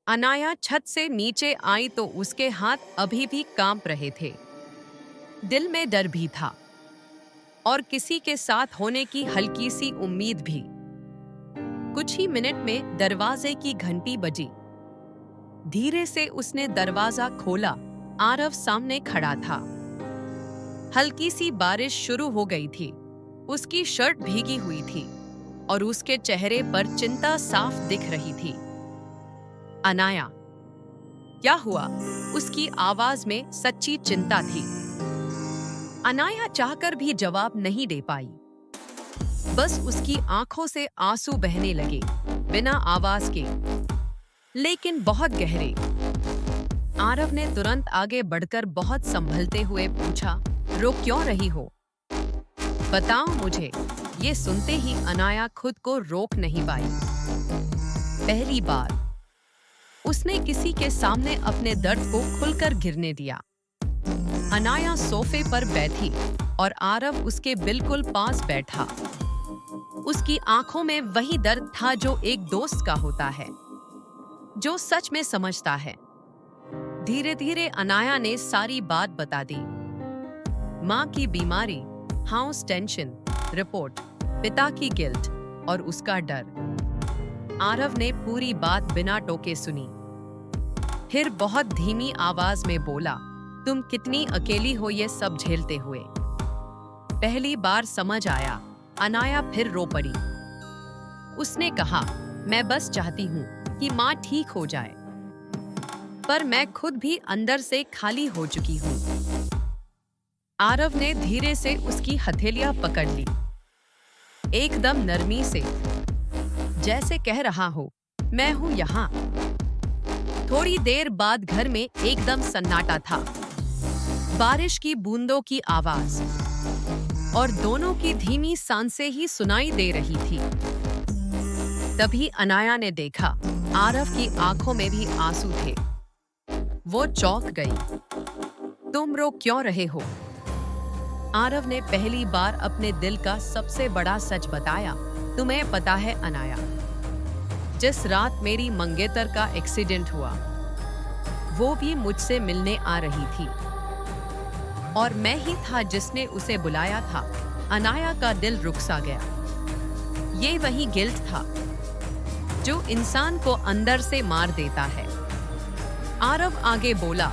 अनाया छत से नीचे आई तो उसके हाथ अभी भी कांप रहे थे। दिल में डर भी था और किसी के साथ होने की हल्की सी उम्मीद भी। कुछ ही मिनट में दरवाजे की घंटी बजी। धीरे से उसने दरवाजा खोला। आरव सामने खड़ा था। हल्की सी बारिश शुरू हो गई थी। उसकी शर्ट भीगी हुई थी और उसके चेहरे पर चिंता साफ दिख रही थी। अनाया, क्या हुआ? उसकी आवाज में सच्ची चिंता थी। अनाया चाहकर भी जवाब नहीं दे पाई। बस उसकी आंखों से आंसू बहने लगे, बिना आवाज के, लेकिन बहुत गहरे। आरव ने तुरंत आगे बढ़कर बहुत संभलते हुए पूछा, रो क्यों रही हो? बताओ मुझे। ये सुनते ही अनाया खुद को रोक नहीं पाई। पहली बार उसने किसी के सामने अपने दर्द को खुलकर गिरने दिया। अनाया सोफे पर बैठी और आरव उसके बिल्कुल पास बैठा। उसकी आंखों में वही दर्द था जो एक दोस्त का होता है, जो सच में समझता है। धीरे धीरे अनाया ने सारी बात बता दी। माँ की बीमारी, हाउस टेंशन, रिपोर्ट, पिता की गिल्ट और उसका डर। आरव ने पूरी बात बिना टोके सुनी। फिर बहुत धीमी आवाज में बोला, तुम कितनी अकेली हो ये सब झेलते हुए। पहली बार समझ आया। अनाया फिर रो पड़ी। उसने कहा, मैं बस चाहती हूँ कि माँ ठीक हो जाए, पर मैं खुद भी अंदर से खाली हो चुकी हूँ। आरव ने धीरे से उसकी हथेलियां पकड़ ली, एकदम नरमी से, जैसे कह रहा हो, मैं हूं यहाँ। थोड़ी देर बाद घर में एकदम सन्नाटा था। बारिश की बूंदों की आवाज और दोनों की धीमी सांसें ही सुनाई दे रही थी। तभी अनाया ने देखा, आरव की आंखों में भी आंसू थे। वो चौंक गई। तुम रो क्यों रहे हो? आरव ने पहली बार अपने दिल का सबसे बड़ा सच बताया। तुम्हें पता है अनाया, जिस रात मेरी मंगेतर का एक्सीडेंट हुआ, वो भी मुझसे मिलने आ रही थी और मैं ही था जिसने उसे बुलाया था। अनाया का दिल रुक सा गया। ये वही गिल्ट था जो इंसान को अंदर से मार देता है। आरव आगे बोला,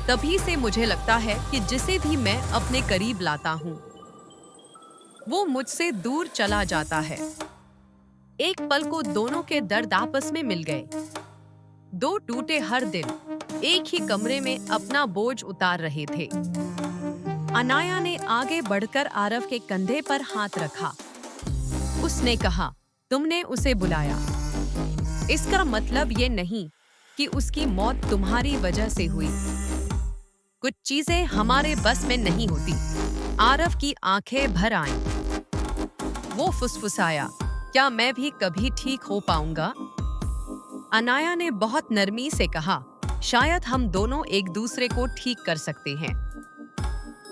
तभी से मुझे लगता है कि जिसे भी मैं अपने करीब लाता हूँ, वो मुझसे दूर चला जाता है। एक पल को दोनों के दर्द आपस में मिल गए। दो टूटे हर दिन एक ही कमरे में अपना बोझ उतार रहे थे। अनाया ने आगे बढ़कर आरव के कंधे पर हाथ रखा। उसने कहा, तुमने उसे बुलाया, इसका मतलब ये नहीं कि उसकी मौत तुम्हारी वजह से हुई। कुछ चीजें हमारे बस में नहीं होती। आरव की आंखें भर आईं। वो फुसफुसाया, क्या मैं भी कभी ठीक हो पाऊंगा? अनाया ने बहुत नरमी से कहा, शायद हम दोनों एक दूसरे को ठीक कर सकते हैं।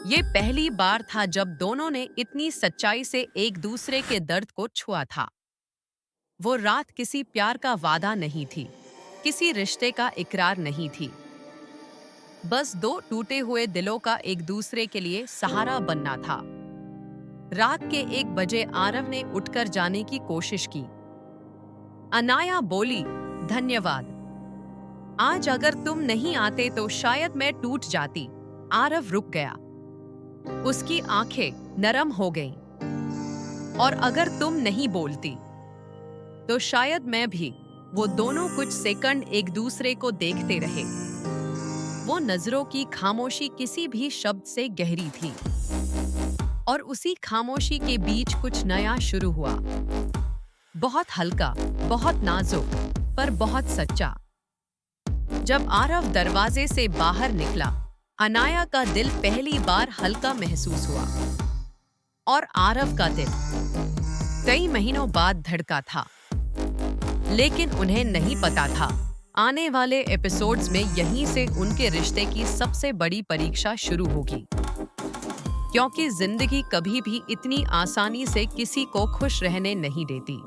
ये पहली बार था जब दोनों ने इतनी सच्चाई से एक दूसरे के दर्द को छुआ था। वो रात किसी प्यार का वादा नहीं थी, किसी रिश्ते का इकरार नहीं थी। बस दो टूटे हुए दिलों का एक दूसरे के लिए सहारा बनना था। रात के 1 बजे आरव ने उठकर जाने की कोशिश की। अनाया बोली, धन्यवाद। आज अगर तुम नहीं आते तो शायद मैं टूट जाती। आरव रुक गया। उसकी आंखें नरम हो गईं। और अगर तुम नहीं बोलती तो शायद मैं भी। वो दोनों कुछ सेकंड एक दूसरे को देखते रहे। वो नजरों की खामोशी किसी भी शब्द से गहरी थी और उसी खामोशी के बीच कुछ नया शुरू हुआ। बहुत हल्का, बहुत नाजुक, पर बहुत सच्चा। जब आरव दरवाजे से बाहर निकला, अनाया का दिल पहली बार हल्का महसूस हुआ और आरव का दिल कई महीनों बाद धड़का था। लेकिन उन्हें नहीं पता था, आने वाले एपिसोड्स में यहीं से उनके रिश्ते की सबसे बड़ी परीक्षा शुरू होगी। क्योंकि जिंदगी कभी भी इतनी आसानी से किसी को खुश रहने नहीं देती।